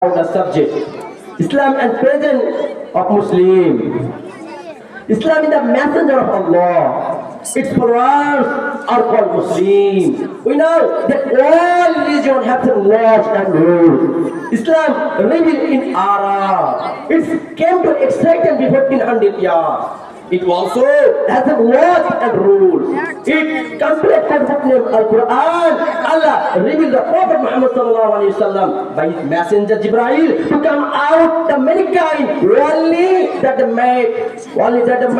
the subject Islam and present of Muslim. Islam is the messenger of Allah. Its followers are called Muslim. We know that all religion have some laws and rules. Islam revealed in Arab. It came to excitement before 1400 years. It also has some laws and rules. It completed book named Al-Quran. Allah revealed the Prophet Muhammad sallallahu alaihi wasallam by his messenger Jibreel to come out the mankind only that the made, only that the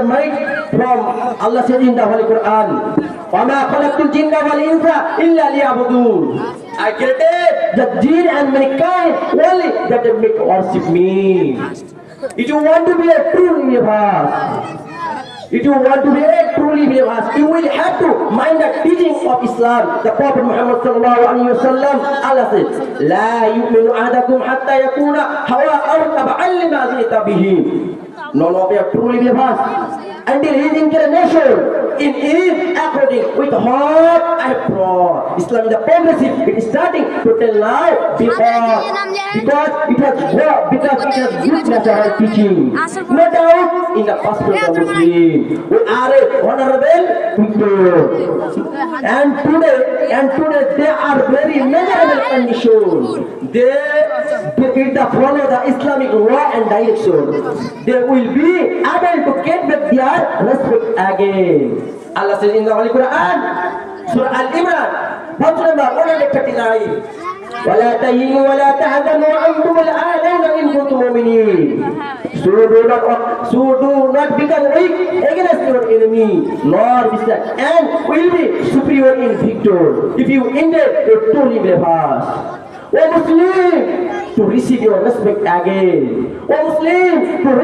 made from Allah said in the Holy Quran. وَمَا خَلَقْتُ الْجِنَّ وَالْإِنسَ إِلَّا لِيَعْبُدُونَ. I created the jinn and mankind only that they make worship me. If you want to be a true believer, you will have to mind the teaching of Islam. The Prophet Muhammad sallallahu alaihi wasallam, Allah said, "La yu'minu ahadakum hatta yakuna hawa'ahu tab'an lima ji'ta bihi." None of you truly believers until his inclination in it according with heart and fraud. Islam is the progressive. It is starting to tell now because it has good natural teaching. No doubt in the perspective of Muslim. We are a honorable people. And today they are very miserable conditions. If they follow the Islamic law and direction, they will be able to get back their respect again. Allah says in the Holy Quran, Surah Al-Imran, verse number 139, وَلَا تَهِنُوا وَلَا تَحْزَنُوا وَأَنْتُمُ الْأَعْلَوْنَ إِن كُنتُم مُّؤْمِنِينَ. So do not become weak against your enemy, nor be sad, and will be superior in victory if you indeed a truly believers. O Muslim, to receive your respect again. O Muslim, to